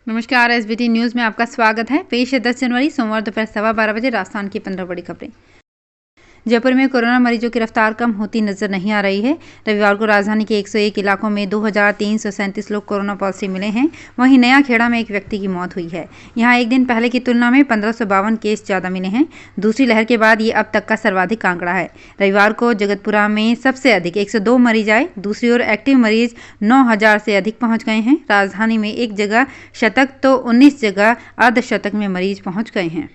नमस्कार, SBT news में आपका स्वागत है। पेश है 10 जनवरी सोमवार दोपहर 12:15 बजे राजस्थान की 15 बड़ी खबरें। जयपुर में कोरोना मरीजों की रफ्तार कम होती नजर नहीं आ रही है। रविवार को राजधानी के 101 इलाकों में 2337 लोग कोरोना पॉजिटिव मिले हैं। वहीं नया खेड़ा में एक व्यक्ति की मौत हुई है। यहां एक दिन पहले की तुलना में 1552 केस ज़्यादा मिले हैं। दूसरी लहर के बाद ये अब तक का सर्वाधिक आंकड़ा है। रविवार को जगतपुरा में सबसे अधिक 102 मरीज आए। दूसरी ओर एक्टिव मरीज 9000 से अधिक पहुंच गए हैं। राजधानी में एक जगह शतक तो 19 जगह अर्धशतक में मरीज पहुंच गए हैं।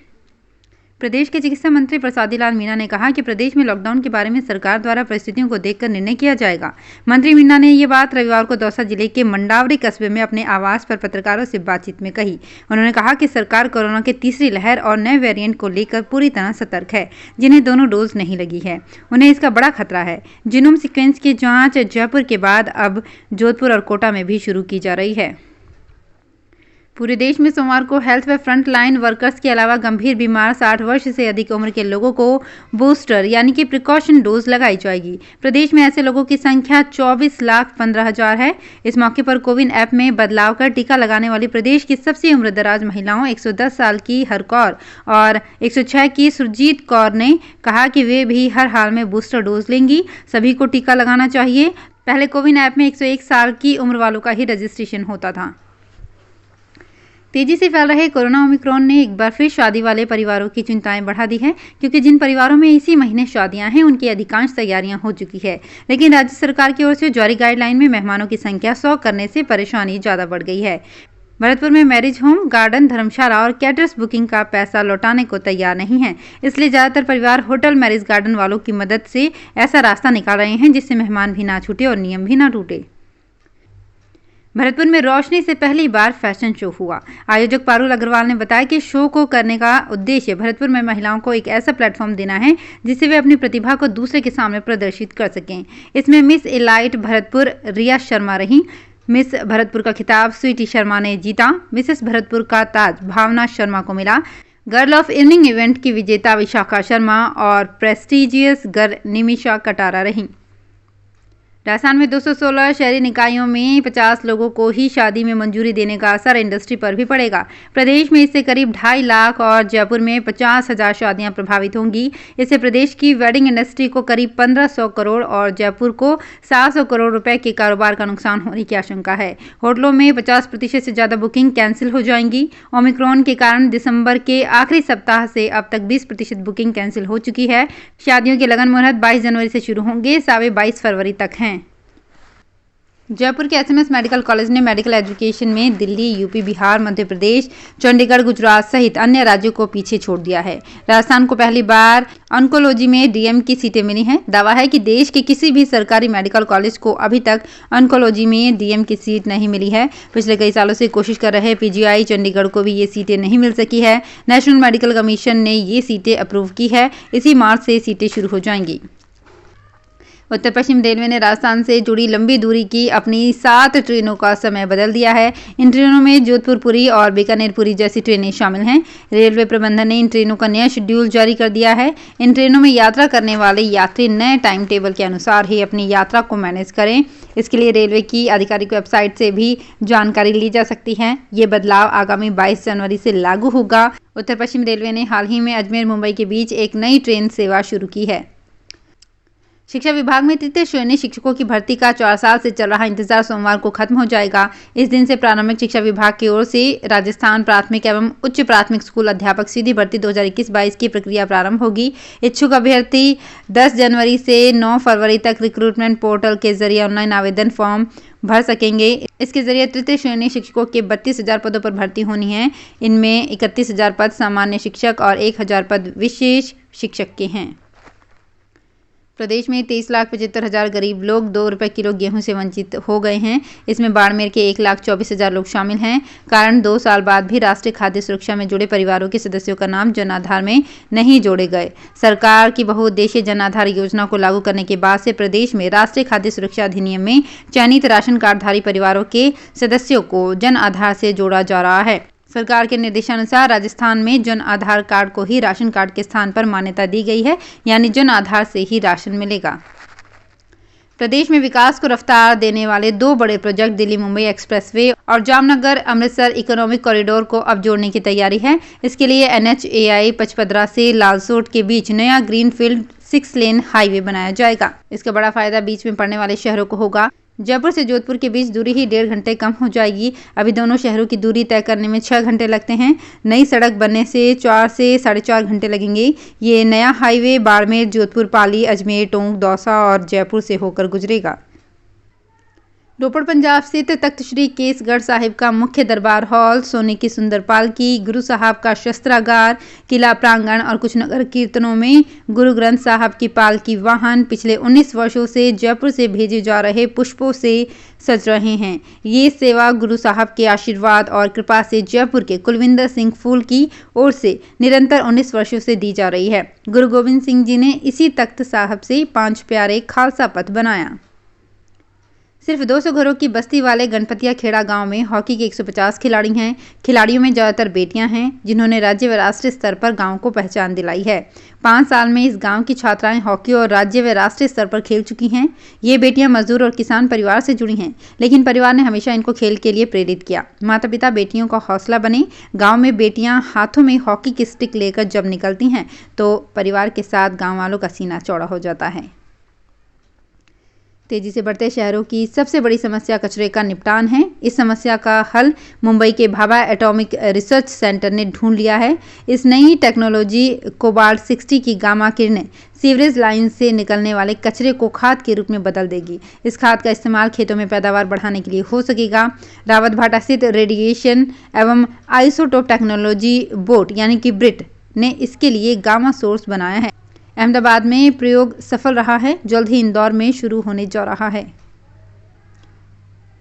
प्रदेश के चिकित्सा मंत्री प्रसादी लाल मीणा ने कहा कि प्रदेश में लॉकडाउन के बारे में सरकार द्वारा परिस्थितियों को देखकर निर्णय किया जाएगा। मंत्री मीणा ने ये बात रविवार को दौसा जिले के मंडावरी कस्बे में अपने आवास पर पत्रकारों से बातचीत में कही। उन्होंने कहा कि सरकार कोरोना की तीसरी लहर और नए वेरिएंट को लेकर पूरी तरह सतर्क है। जिन्हें दोनों डोज नहीं लगी है उन्हें इसका बड़ा खतरा है। जीनोम सीक्वेंस की जाँच जयपुर के बाद अब जोधपुर और कोटा में भी शुरू की जा रही है। पूरे देश में सोमवार को हेल्थ व फ्रंट लाइन वर्कर्स के अलावा गंभीर बीमार 60 वर्ष से अधिक उम्र के लोगों को बूस्टर यानी कि प्रिकॉशन डोज लगाई जाएगी। प्रदेश में ऐसे लोगों की संख्या 24,15,000 है। इस मौके पर कोविन ऐप में बदलाव कर टीका लगाने वाली प्रदेश की सबसे उम्रदराज महिलाओं 110 साल की हर कौर और 106 की सुरजीत कौर ने कहा कि वे भी हर हाल में बूस्टर डोज लेंगी। सभी को टीका लगाना चाहिए। पहले कोविन ऐप में 101 साल की उम्र वालों का ही रजिस्ट्रेशन होता था। तेजी से फैल रहे कोरोना ओमिक्रॉन ने एक बार फिर शादी वाले परिवारों की चिंताएं बढ़ा दी है, क्योंकि जिन परिवारों में इसी महीने शादियां हैं उनकी अधिकांश तैयारियां हो चुकी है। लेकिन राज्य सरकार की ओर से जारी गाइडलाइन में मेहमानों की संख्या 100 करने से परेशानी ज्यादा बढ़ गई है। भरतपुर में मैरिज होम, गार्डन, धर्मशाला और कैटरर्स बुकिंग का पैसा लौटाने को तैयार नहीं है। इसलिए ज्यादातर परिवार होटल, मैरिज गार्डन वालों की मदद से ऐसा रास्ता निकाल रहे हैं जिससे मेहमान भी ना छूटे और नियम भी ना टूटे। भरतपुर में रोशनी से पहली बार फैशन शो हुआ। आयोजक पारुल अग्रवाल ने बताया कि शो को करने का उद्देश्य भरतपुर में महिलाओं को एक ऐसा प्लेटफॉर्म देना है जिससे वे अपनी प्रतिभा को दूसरे के सामने प्रदर्शित कर सकें। इसमें मिस एलाइट भरतपुर रिया शर्मा रही। मिस भरतपुर का खिताब स्वीटी शर्मा ने जीता। मिसेस भरतपुर का ताज भावना शर्मा को मिला। गर्ल ऑफ इवनिंग इवेंट की विजेता विशाखा शर्मा और प्रेस्टिजियस गर्ल निमिषा कटारा रही। राजस्थान में 216 शहरी निकायों में 50 लोगों को ही शादी में मंजूरी देने का असर इंडस्ट्री पर भी पड़ेगा। प्रदेश में इससे करीब 2.5 लाख और जयपुर में 50,000 शादियां प्रभावित होंगी। इससे प्रदेश की वेडिंग इंडस्ट्री को करीब 1500 करोड़ और जयपुर को 700 करोड़ रुपए के कारोबार का नुकसान होने की आशंका है। होटलों में 50% से ज्यादा बुकिंग कैंसिल हो जाएंगी। ओमिक्रॉन के कारण दिसंबर के आखिरी सप्ताह से अब तक 20% बुकिंग कैंसिल हो चुकी है। शादियों के लगन मुहूर्त 22 जनवरी से शुरू होंगे, सावे 22 फरवरी तक हैं। जयपुर के एसएमएस मेडिकल कॉलेज ने मेडिकल एजुकेशन में दिल्ली, यूपी, बिहार, मध्य प्रदेश, चंडीगढ़, गुजरात सहित अन्य राज्यों को पीछे छोड़ दिया है। राजस्थान को पहली बार ऑन्कोलॉजी में डीएम की सीटें मिली हैं। दावा है कि देश के किसी भी सरकारी मेडिकल कॉलेज को अभी तक ऑन्कोलॉजी में डीएम की सीट नहीं मिली है। पिछले कई सालों से कोशिश कर रहे पीजीआई चंडीगढ़ को भी ये सीटें नहीं मिल सकी है। नेशनल मेडिकल कमीशन ने ये सीटें अप्रूव की है। इसी मार्च से सीटें शुरू हो जाएंगी। उत्तर पश्चिम रेलवे ने राजस्थान से जुड़ी लंबी दूरी की अपनी 7 ट्रेनों का समय बदल दिया है। इन ट्रेनों में जोधपुर पुरी और बीकानेर पुरी जैसी ट्रेनें शामिल हैं। रेलवे प्रबंधन ने इन ट्रेनों का नया शेड्यूल जारी कर दिया है। इन ट्रेनों में यात्रा करने वाले यात्री नए टाइम टेबल के अनुसार ही अपनी यात्रा को मैनेज करें। इसके लिए रेलवे की आधिकारिक वेबसाइट से भी जानकारी ली जा सकती है। ये बदलाव आगामी 22 जनवरी से लागू होगा। उत्तर पश्चिम रेलवे ने हाल ही में अजमेर मुंबई के बीच एक नई ट्रेन सेवा शुरू की है। शिक्षा विभाग में तृतीय श्रेणी शिक्षकों की भर्ती का 4 साल से चल रहा इंतजार सोमवार को खत्म हो जाएगा। इस दिन से प्रारंभिक शिक्षा विभाग की ओर से राजस्थान प्राथमिक एवं उच्च प्राथमिक स्कूल अध्यापक सीधी भर्ती 2021-22 की प्रक्रिया प्रारंभ होगी। इच्छुक अभ्यर्थी 10 जनवरी से 9 फरवरी तक रिक्रूटमेंट पोर्टल के जरिए ऑनलाइन आवेदन फॉर्म भर सकेंगे। इसके जरिए तृतीय श्रेणी शिक्षकों के 32,000 पदों पर भर्ती होनी है। इनमें 31,000 पद सामान्य शिक्षक और 1,000 पद विशेष शिक्षक के हैं। प्रदेश में 23,75,000 गरीब लोग 2 रुपये किलो गेहूं से वंचित हो गए हैं। इसमें बाड़मेर के 1,24,000 लोग शामिल हैं। कारण 2 साल बाद भी राष्ट्रीय खाद्य सुरक्षा में जुड़े परिवारों के सदस्यों का नाम जन आधार में नहीं जोड़े गए। सरकार की बहुउद्देशीय जन आधार योजना को लागू करने के बाद से प्रदेश में राष्ट्रीय खाद्य सुरक्षा अधिनियम में चयनित राशन कार्डधारी परिवारों के सदस्यों को जन आधार से जोड़ा जा रहा है। सरकार के निर्देशानुसार राजस्थान में जन आधार कार्ड को ही राशन कार्ड के स्थान पर मान्यता दी गई है, यानी जन आधार से ही राशन मिलेगा। प्रदेश में विकास को रफ्तार देने वाले 2 बड़े प्रोजेक्ट दिल्ली मुंबई एक्सप्रेसवे और जामनगर अमृतसर इकोनॉमिक कॉरिडोर को अब जोड़ने की तैयारी है। इसके लिए NHAI पचपदरा से लालसोट के बीच नया ग्रीनफील्ड 6 लेन हाईवे बनाया जाएगा। इसका बड़ा फायदा बीच में पड़ने वाले शहरों को होगा। जयपुर से जोधपुर के बीच दूरी ही 1.5 घंटे कम हो जाएगी। अभी दोनों शहरों की दूरी तय करने में 6 घंटे लगते हैं। नई सड़क बनने से 4 से 4.5 घंटे लगेंगे। ये नया हाईवे बाड़मेर, जोधपुर, पाली, अजमेर, टोंक, दौसा और जयपुर से होकर गुजरेगा। रोपड़ पंजाब स्थित तख्त श्री केसगढ़ साहिब का मुख्य दरबार हॉल, सोने की सुंदर पालकी, गुरु साहब का शस्त्रागार, किला प्रांगण और कुछ नगर कीर्तनों में गुरु ग्रंथ साहब की पालकी वाहन पिछले 19 वर्षों से जयपुर से भेजे जा रहे पुष्पों से सज रहे हैं। ये सेवा गुरु साहब के आशीर्वाद और कृपा से जयपुर के कुलविंदर सिंह फूल की ओर से निरंतर 19 वर्षों से दी जा रही है। गुरु गोविंद सिंह जी ने इसी तख्त साहब से 5 प्यारे खालसा पथ बनाया। सिर्फ 200 घरों की बस्ती वाले गणपतिया खेड़ा गांव में हॉकी के 150 खिलाड़ी हैं। खिलाड़ियों में ज़्यादातर बेटियां हैं, जिन्होंने राज्य व राष्ट्रीय स्तर पर गांव को पहचान दिलाई है। 5 साल में इस गांव की छात्राएं हॉकी और राज्य व राष्ट्रीय स्तर पर खेल चुकी हैं। ये बेटियां मजदूर और किसान परिवार से जुड़ी हैं, लेकिन परिवार ने हमेशा इनको खेल के लिए प्रेरित किया। माता पिता बेटियों का हौसला बने। गाँव में बेटियाँ हाथों में हॉकी की स्टिक लेकर जब निकलती हैं तो परिवार के साथ गाँव वालों का सीना चौड़ा हो जाता है। तेजी से बढ़ते शहरों की सबसे बड़ी समस्या कचरे का निपटान है। इस समस्या का हल मुंबई के भाभा एटॉमिक रिसर्च सेंटर ने ढूंढ लिया है। इस नई टेक्नोलॉजी कोबाल्ट 60 की गामा किरणें सीवरेज लाइन से निकलने वाले कचरे को खाद के रूप में बदल देगी। इस खाद का इस्तेमाल खेतों में पैदावार बढ़ाने के लिए हो सकेगा। रावतभाटा स्थित रेडिएशन एवं आइसोटोप टेक्नोलॉजी बोर्ड यानी कि ब्रिट ने इसके लिए गामा सोर्स बनाया है। अहमदाबाद में प्रयोग सफल रहा है, जल्द ही इंदौर में शुरू होने जा रहा है।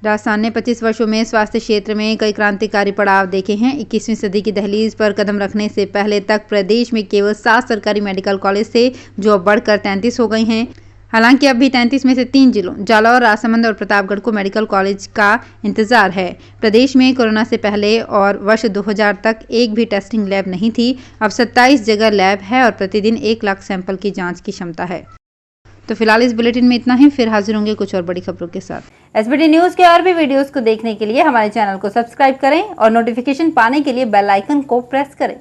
राजस्थान ने 25 वर्षों में स्वास्थ्य क्षेत्र में कई क्रांतिकारी पड़ाव देखे हैं। 21वीं सदी की दहलीज पर कदम रखने से पहले तक प्रदेश में केवल 7 सरकारी मेडिकल कॉलेज थे, जो अब बढ़कर 33 हो गए हैं। हालांकि अब भी 33 में से 3 जिलों जालौर, राजसमंद और प्रतापगढ़ को मेडिकल कॉलेज का इंतजार है। प्रदेश में कोरोना से पहले और वर्ष 2000 तक एक भी टेस्टिंग लैब नहीं थी। अब 27 जगह लैब है और प्रतिदिन 1 लाख सैंपल की जांच की क्षमता है। तो फिलहाल इस बुलेटिन में इतना ही। फिर हाजिर होंगे कुछ और बड़ी खबरों के साथ। SBT न्यूज के और भी वीडियोस को देखने के लिए हमारे चैनल को सब्सक्राइब करें और नोटिफिकेशन पाने के लिए बेल आइकन को प्रेस करें।